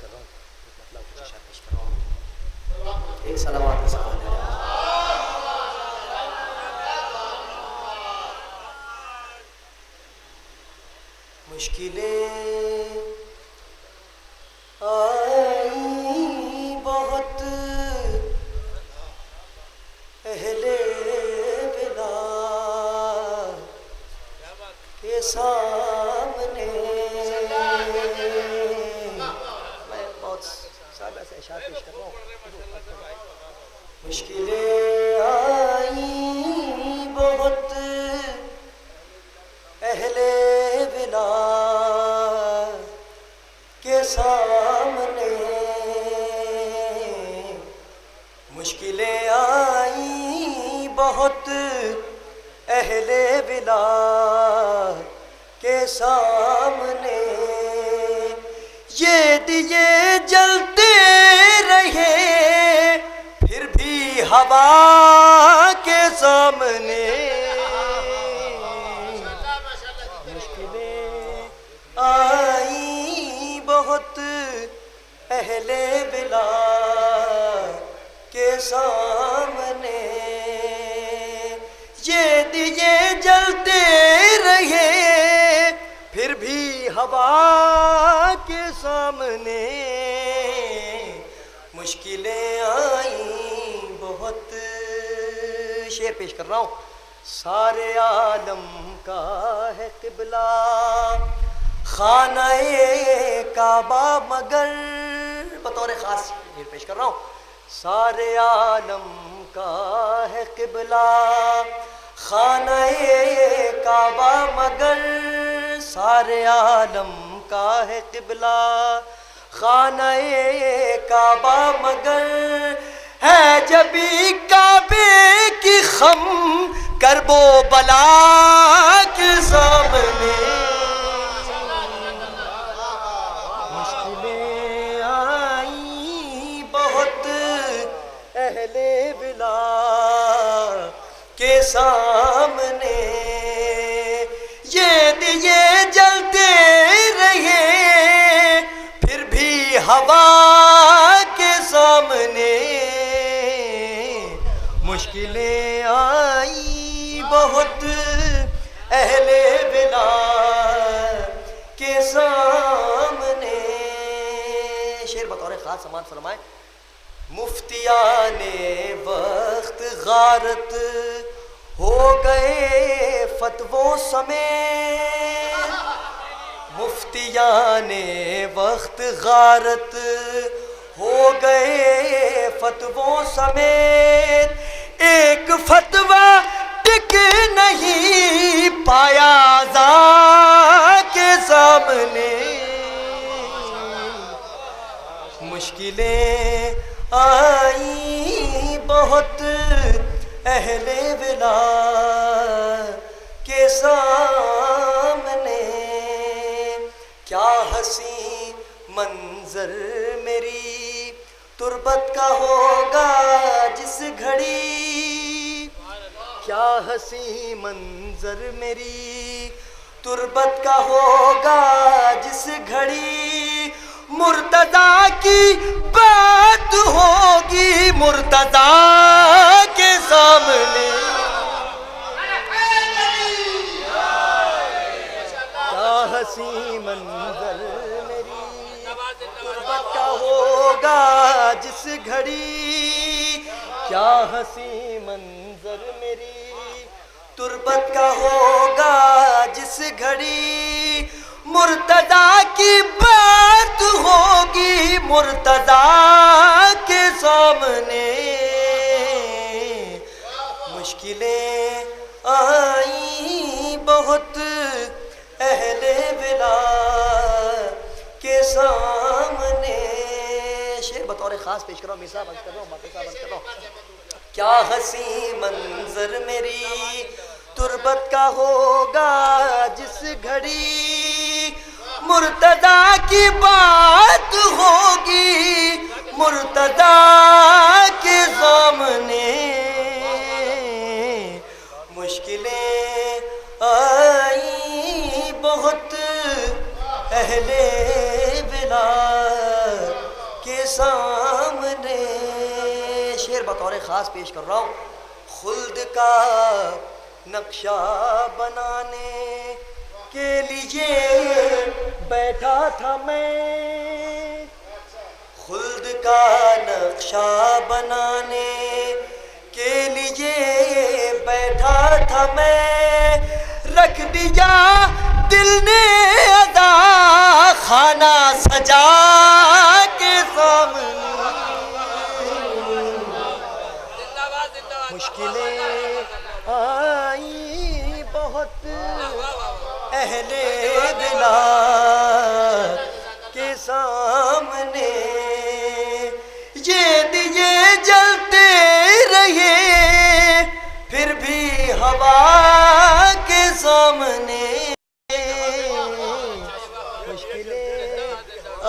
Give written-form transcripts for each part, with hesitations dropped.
کر رہا ہوں، مطلب کچھ اشارہ پیش کر رہا ہوں. ایک صلوات سلام ہے. مشکلیں آئی بہت اہل بلا کے سامنے. میں بہت سادہ سے اشعار پیش کر رہا ہوں. مشکلیں آئی بہت اہل بلا کے سامنے. مشکلیں آئی بہت اہل بلا کے سامنے. یہ دیے جلتے رہے پھر بھی ہوا کے سامنے. مشکلیں آئی بہت اہل بلا کے سامنے. یہ دیے جلتے رہے پھر بھی ہوا کے سامنے. مشکلیں آئیں بہت. شعر پیش کر رہا ہوں. سارے عالم کا ہے قبلہ خانہ کعبہ مگر. بطور خاص شعر پیش کر رہا ہوں. سارے عالم کا ہے قبلہ خانہ کعبہ مگر. سارے عالم کا ہے قبلہ خانہ کعبہ مگر. ہے جبھی کعبے کی خم کرب و بلا کے سامنے. مشکلیں آئیں بہت اہل بلا کے سامنے. یہ دیے جلتے رہے پھر بھی ہوا کے سامنے. مشکلیں آئی بہت اہل بلا کے سامنے. شعر بطور خاص سماعت فرمائیں. مفتیان وقت غارت ہو گئے فتووں سمیت. مفتیان وقت غارت ہو گئے فتووں سمیت. ایک فتویٰ ٹک نہیں پایا ذات کے سامنے. مشکلیں آئیں بہت اہل بلا کے سامنے. کیا حسین منظر میری تربت کا ہوگا جس گھڑی. کیا حسین منظر میری تربت کا ہوگا جس گھڑی. مرتضیٰ کی بات ہوگی مرتضیٰ کے سامنے. کیا حسین منظر میری تربت کا ہوگا جس گھڑی. کیا حسین منظر میری تربت کا ہوگا جس گھڑی. مرتضیٰ کی بات ہوگی مرتضیٰ کے سامنے. مشکلیں آئیں بہت اہل بلا کے سامنے. شعر بطور خاص پیش کر رہا ہوں. میرا بند کر رہا ہوں. باقی صاحب بند کر رہا ہوں. کیا حسین منظر میری تربت کا ہوگا جس گھڑی. مرتضیٰ کی بات ہوگی مرتضیٰ کے سامنے. مشکلیں آئیں بہت اہل بلا سامنے. شعر بطور خاص پیش کر رہا ہوں. خلد کا نقشہ بنانے کے لیے بیٹھا تھا میں. خلد کا نقشہ بنانے کے لیے بیٹھا تھا میں. رکھ دیا دل نے ادا خانہ سجا کے سامنے. مشکلیں آئی بہت اہل دلا کے سامنے. یہ دیے جلتے رہے پھر بھی ہوا کے سامنے. مشکلیں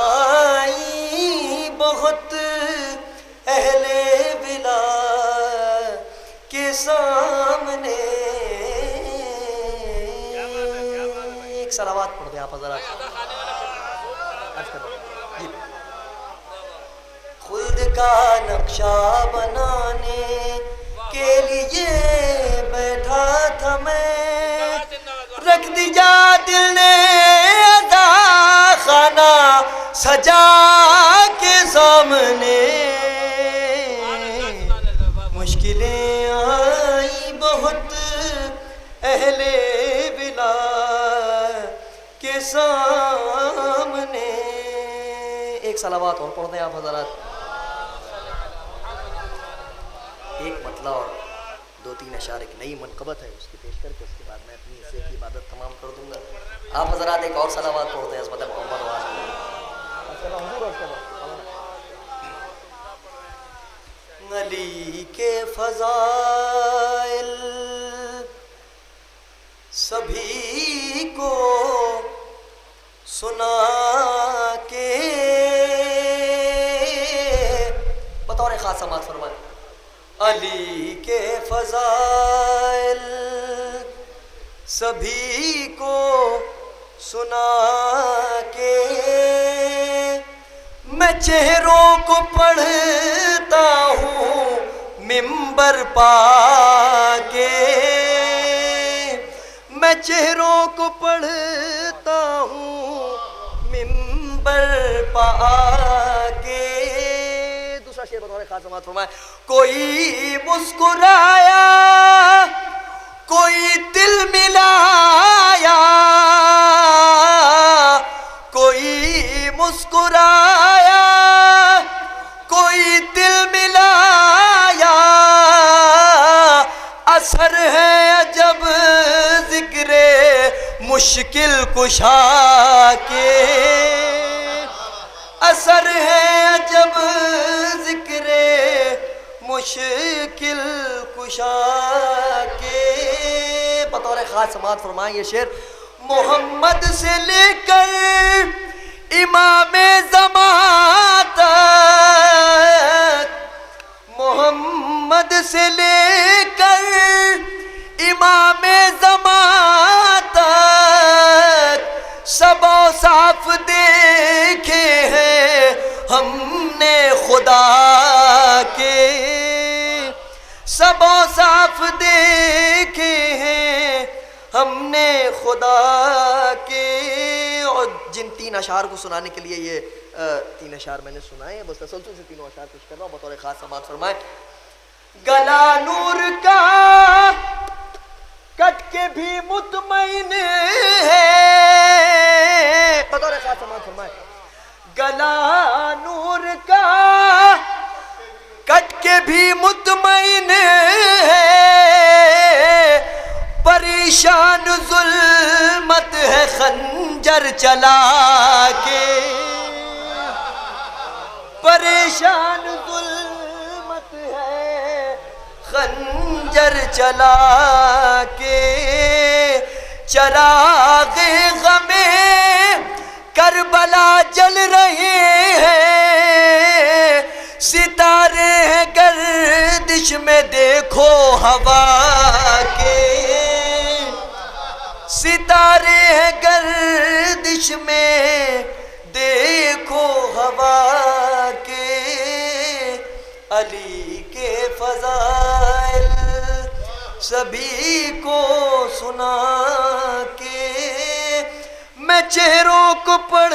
آئی بہت اہل بلا کے سامنے. ایک صلوات پڑھ دیں آپ حضرات. جی. خلد کا نقشہ بنانے کے لیے بیٹھا تھا میں. رکھ دیا دل نے ادا خانہ سجا کے سامنے. مشکلیں آئی بہت اہل بلا کے سامنے. ایک صلوات اور پڑھ دیں آپ حضرات. ایک مطلع اور 2-3 اشعار ایک نئی منقبت ہے اس کی پیش کر کے اس کے بعد میں اپنی حصے کی عبادت تمام کر دوں گا. آپ حضرات ایک اور صلوات پڑھ دیں عظمت محمد وآلہ. علی کے فضائل سبھی کو سنا کے بطور خاص سماعت فرمائیں. علی کے فضائل سبھی کو سنا کے میں چہروں کو پڑھتا ہوں منبر پا کے. میں چہروں کو پڑھتا ہوں منبر پا کے. دوسرا شعر بطور خاص سماعت فرمائے. کوئی مسکرایا کوئی دل ملایا کوئی مسکرایا کوئی دل ملایا. اثر ہے عجب ذکر مشکل کشا کے. اثر ہے عجب ذکر مشکل کشا کے. بطور خاص سماعت فرمائیں یہ شعر. محمد سے لے کر امام زمان تک. محمد سے لے کر امام زمان تک سب اوصاف دیکھے ہیں ہم نے خدا کے. سب اوصاف دیکھے ہیں ہم نے خدا کے. اور جن 3 اشعار کو سنانے کے لیے یہ 3 اشعار میں نے سنائے ہیں بس تسلسل سے تینوں اشعار پیش کر رہا ہوں بطور خاص سماعت فرمائیں. گلا نور کا کٹ کے بھی مطمئن ہے. بطور خاص سماعت فرمائیں. گلا نور کا کٹ کے بھی مطمئن ہے. پریشان ظلمت ہے خنجر چلا کے. پریشان ظلمت ہے خنجر چلا کے. چراغ غم کربلا جل رہے ہیں. ستارے ہیں گردش میں دیکھو ہوا کے. ستارے ہیں گردش میں دیکھو ہوا کے. علی کے فضائل سبھی کو سنا کے میں چہروں کو پڑھ